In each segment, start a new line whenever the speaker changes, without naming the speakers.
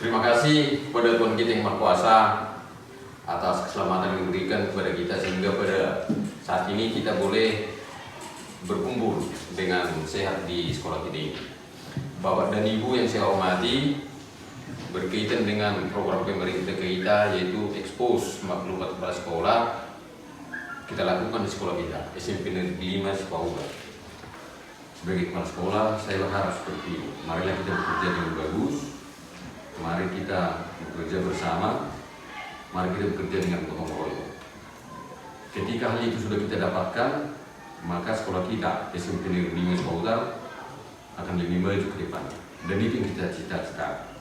Terima kasih kepada Tuhan kita yang Maha Kuasa atas keselamatan yang diberikan kepada kita sehingga pada saat ini kita boleh berkumpul dengan sehat di sekolah kita ini. Bapak dan Ibu yang saya hormati, berkaitan dengan program pemerintah kita yaitu expose maklumat kepala sekolah kita lakukan di sekolah kita SMP Negeri 5 Sipauga. Sebagai kepala sekolah saya berharap seperti ini, marilah kita bekerja dengan bagus, mari kita bekerja bersama, mari kita bekerja dengan gotong royong. Ketika hal itu sudah kita dapatkan, maka sekolah kita SMP Negeri 5 Sipauga akan lebih maju ke depan, dan itu yang kita cita-citakan.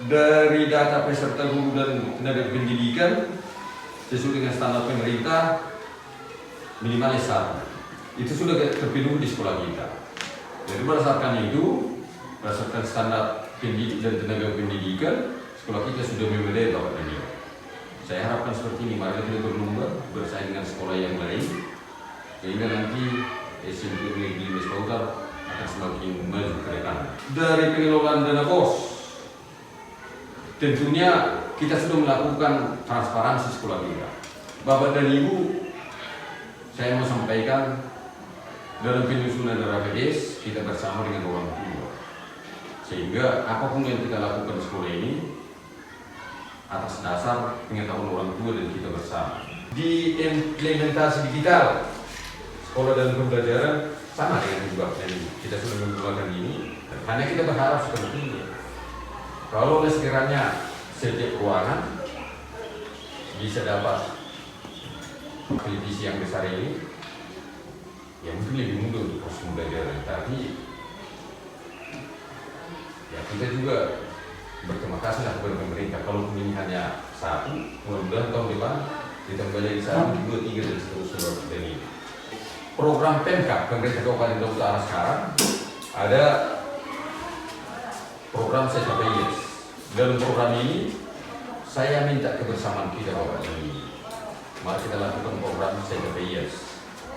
Dari data peserta guru dan tenaga pendidikan sesuai dengan standar pemerintah minimal S1 itu sudah terpenuhi di sekolah kita. Jadi berdasarkan itu, berdasarkan standar pendidik dan tenaga pendidikan, sekolah kita sudah memenuhi Bapak dan Ibu. Saya harapkan seperti ini, mari kita berlomba bersaing dengan sekolah yang lain sehingga nanti SMP Negeri Sipauga akan semakin maju ke depan. Dari pengelolaan dana BOS, tentunya kita sudah melakukan transparansi sekolah kita. Bapak dan Ibu, saya mau sampaikan dalam penyusunan RAPS kita bersama dengan orang tua, sehingga apapun yang kita lakukan di sekolah ini atas dasar pengetahuan orang tua dan kita bersama. Di implementasi digital sekolah dan pembelajaran sama dengan juga kita sudah menggunakan ini. Hanya kita berharap seperti ini. Kalau sekiranya setiap ruangan bisa dapat televisi yang besar ini, ya mungkin lebih mudah untuk proses pembelajaran. Tapi ya kita juga berterima kasih lah kepada pemerintah. Kalau ini hanya satu, mudah-mudahan tahun depan ditambah jadi 1, 2, 3 dan seterusnya. Ini program Pemkab pemerintah Kabupaten Lombok Utara sekarang ada program CKPIS. Dalam program ini saya minta kebersamaan kita Bapak dan Ibu. Mari kita lakukan program CKPIS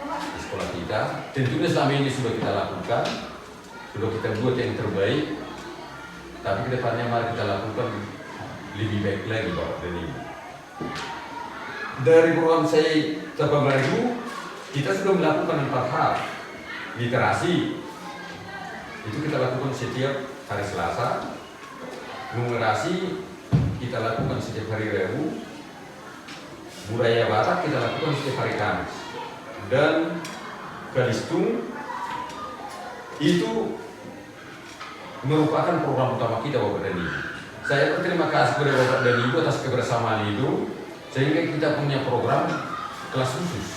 di sekolah kita. Tentunya selama ini sudah kita lakukan, sudah kita buat yang terbaik. Tapi kedepannya mari kita lakukan lebih baik lagi Bapak dan Ibu. Dari program saya Tabang Ibu, kita sudah melakukan 4 hal. Literasi itu kita lakukan setiap hari Selasa. Numerasi kita lakukan setiap hari Rabu. Budaya Batak kita lakukan setiap hari Kamis. Dan Kalistung itu merupakan program utama kita Bapak dan Ibu. Saya berterima kasih kepada Bapak dan Ibu atas kebersamaan itu, sehingga kita punya program kelas khusus.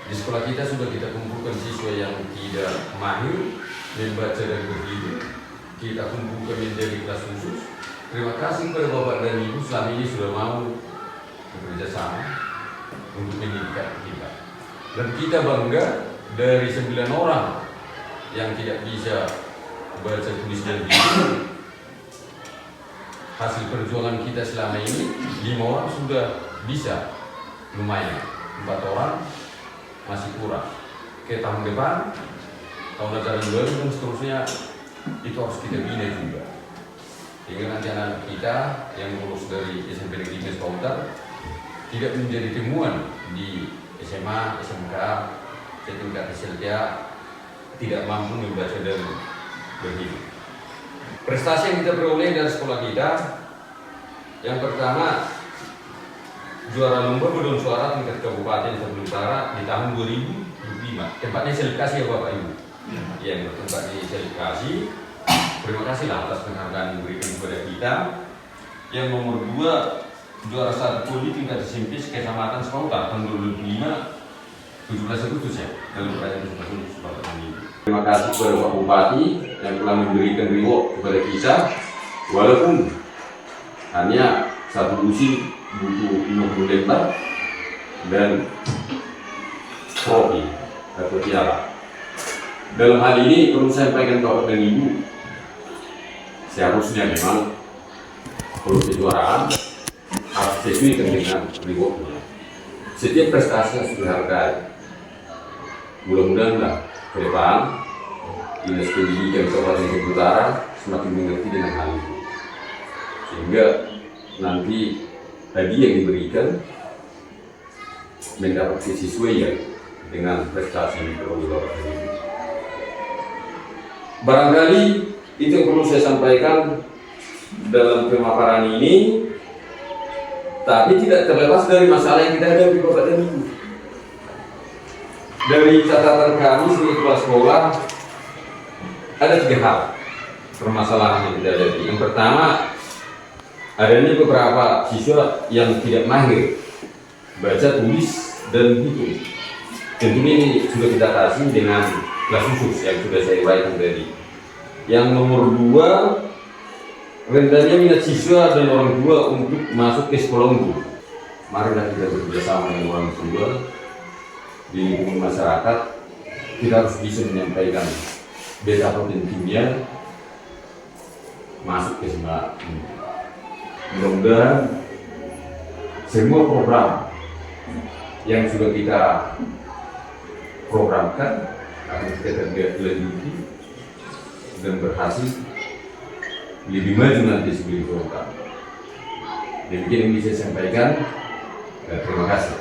Di sekolah kita sudah kita kumpulkan siswa yang tidak mahir membaca dan berhitung, kita kumpulkan menjadi kelas khusus. Terima kasih kepada Bapak dan Ibu selama ini sudah mau bekerja sama untuk mendidik kita. Dan kita bangga dari 9 orang yang tidak bisa baca tulis dan hitung. Hasil perjuangan kita selama ini 5 orang sudah bisa, lumayan. 4 orang masih kurang. Ke tahun depan, tahun ajaran baru dan seterusnya itu harus kita bina juga. Sehingga nanti anak kita yang lulus dari SMP Negeri 5 Sipauga tidak menjadi temuan di SMA, SMK, setingkat SLTA tidak mampu membaca dan berhitung. Prestasi yang kita peroleh dari sekolah kita, yang pertama juara lomba paduan suara tingkat kabupaten Lombok Utara di tahun 2005. Tempatnya selebrasi ya Bapak Ibu. Ya, tempat di selebrasi. Terima kasih lah atas penghargaan yang diberikan kepada kita. Yang nomor 2 juara 1 poli tingkat SMP Kecamatan Sipauga tahun 2005, 17 Agustus ya, dalam perayaan 17 Agustus Bapak dan Ibu. Terima kasih kepada Pak Bupati yang telah memberikan reward kepada kita, walaupun hanya satu lusin buku 50 lembar dan trofi atau piala. Dalam hal ini perlu saya sampaikan Bapak dan Ibu, seharusnya memang kalau kejuaraan harus sesuai dengan rewardnya. Setiap prestasi harus dihargai. Mudah-mudahan lah ke depan Dinas Pendidikan Kabupaten Lombok Utara semakin mengerti dengan hal itu, sehingga nanti hadiah yang diberikan mendapat sesuai ya dengan prestasi di Bapak ini. Barangkali itu yang perlu saya sampaikan dalam pemaparan ini, tapi tidak terlepas dari masalah yang kita hadapi Bapak dan Ibu. Dari catatan kami sebagai kepala sekolah, ada 3 hal permasalahan yang kita hadapi. Yang pertama, adanya beberapa siswa yang tidak mahir baca, tulis, dan hitung. Tentunya ini sudah kita atasi dengan kelas khusus yang sudah saya uraikan tadi. Yang nomor 2, rendahnya minat siswa dan orang tua untuk masuk ke sekolah unggul. Marilah kita bekerjasama dengan orang tua di lingkungan masyarakat. Kita harus bisa menyampaikan betapa pentingnya masuk ke sekolah unggul. Mudah-mudahan semua program yang sudah kita programkan akan kita lanjuti dan berhasil lebih maju nanti sebelum program. Demikian yang bisa saya sampaikan. Terima kasih.